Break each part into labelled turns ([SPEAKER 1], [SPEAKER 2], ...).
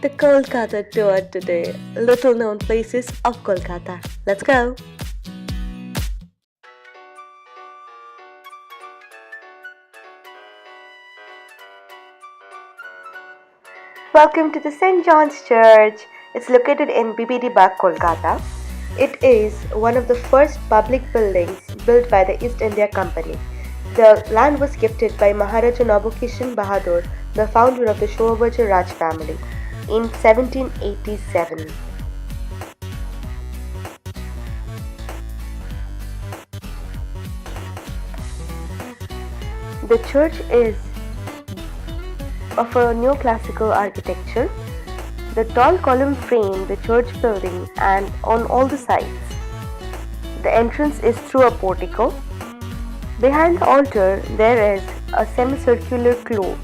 [SPEAKER 1] The Kolkata tour today. Little known places of Kolkata. Let's go! Welcome to the St. John's Church. It's located in Bagh, Kolkata. It is one of the first public buildings built by the East India Company. The land was gifted by Maharaja Nabokishan Bahadur, the founder of the Shovabaja Raj family, in 1787. The church is of a neoclassical architecture. The tall column frame the church building and on all the sides. The entrance is through a portico. Behind the altar there is a semicircular clove.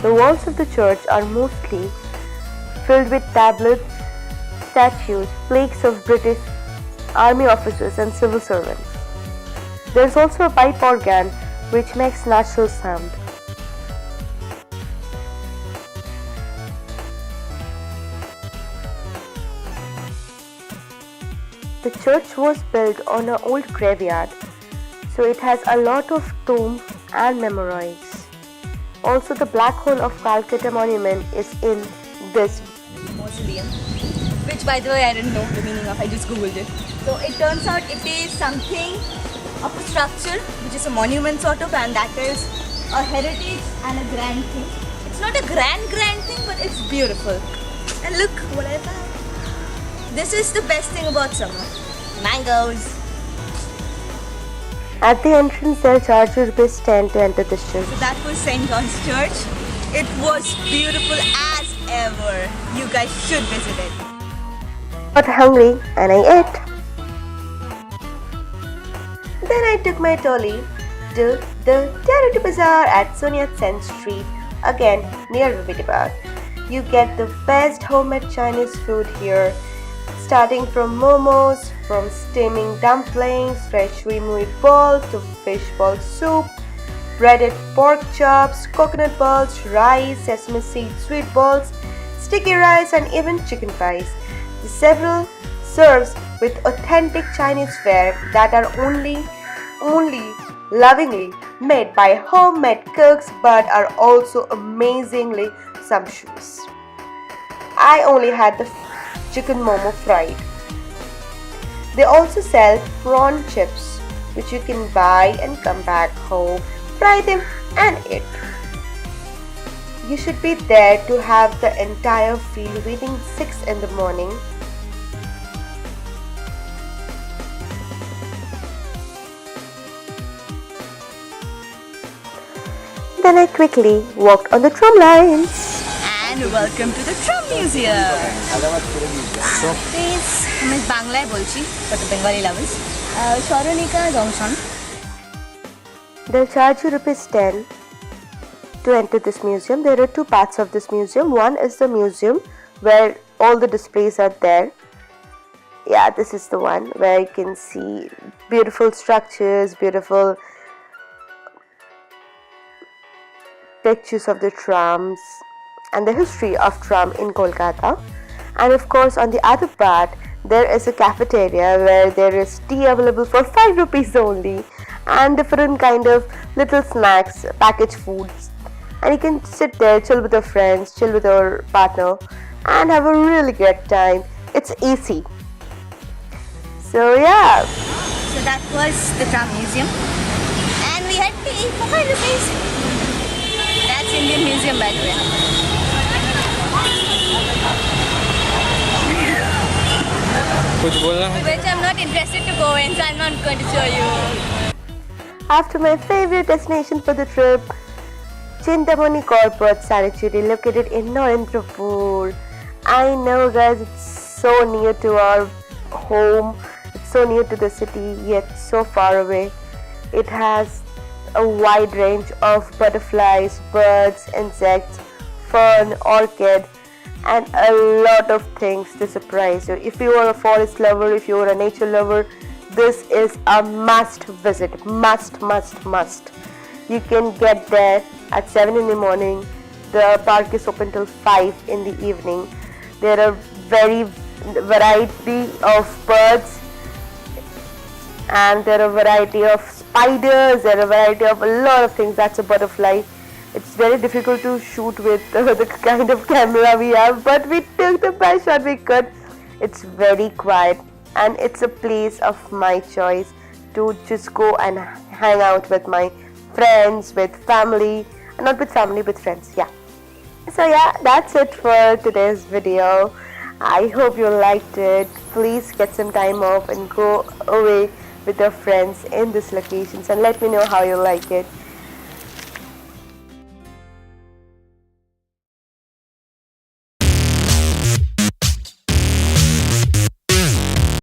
[SPEAKER 1] The walls of the church are mostly filled with tablets, statues, plaques of British army officers and civil servants. There is also a pipe organ which makes natural sound. The church was built on an old graveyard, so it has a lot of tombs and memorials. Also, the Black Hole of Calcutta monument is in this
[SPEAKER 2] mausoleum, which by the way I didn't know the meaning of, I just googled it. So it turns out it is something of a structure which is a monument sort of, and that is a heritage and a grand thing. It's not a grand thing, but it's beautiful. And look what I found. This is the best thing about summer. Mangoes.
[SPEAKER 1] At the entrance they'll charge you ₹10 to enter this church.
[SPEAKER 2] So that was St. John's Church. It was beautiful as ever. You guys should visit it.
[SPEAKER 1] Got hungry and I ate. Then I took my trolley to the Charity Bazaar at Soniat Sen Street, again near Viviti Park. You get the best homemade Chinese food here, starting from momos, from steaming dumplings, fresh removed balls to fish ball soup, breaded pork chops, coconut balls, rice, sesame seed sweet balls, sticky rice and even chicken pies. The several serves with authentic Chinese fare that are only lovingly made by homemade cooks but are also amazingly sumptuous. I only had the chicken momo fried. They also sell prawn chips which you can buy and come back home, fry them and eat. You should be there to have the entire feel waiting 6 in the morning. Then I quickly walked on the tram lines.
[SPEAKER 2] And welcome to the Tram Museum. Please, আমি বাংলায় বলছি for the Bengali lovers. Shoronika Junction.
[SPEAKER 1] They'll charge you ₹10 to enter this museum. There are two parts of this museum. One is the museum where all the displays are there. Yeah, this is the one where you can see beautiful structures, beautiful pictures of the trams and the history of tram in Kolkata. And of course on the other part there is a cafeteria where there is tea available for ₹5 only and different kind of little snacks, packaged foods, and you can sit there, chill with your friends, chill with your partner and have a really great time. It's easy. So yeah,
[SPEAKER 2] So that was the Tram Museum. And we had tea for ₹5. That's Indian Museum by the way.
[SPEAKER 3] कुछ बोलना है?
[SPEAKER 2] Which I'm not interested to go in, so I'm not going to show you.
[SPEAKER 1] after my favorite destination for the trip, Chintamani Corporate Sanctuary located in Narendrapur. I know guys, it's so near to our home, it's so near to the city yet so far away. It has a wide range of butterflies, birds, insects, fern, orchid and a lot of things to surprise you. If you are a forest lover, if you are a nature lover, this is a must visit. Must. You can get there at 7 in the morning the park is open till 5 in the evening. There are very variety of birds, and there are a variety of spiders, there are a variety of a lot of things. That's a butterfly. It's very difficult to shoot with the kind of camera we have, but we took the best shot we could. It's very quiet, and it's a place of my choice to just go and hang out with my friends, with family, not with family, with friends. Yeah. So yeah, that's it for today's video. I hope you liked it. Please get some time off and go away with your friends in these locations and let me know how you like it.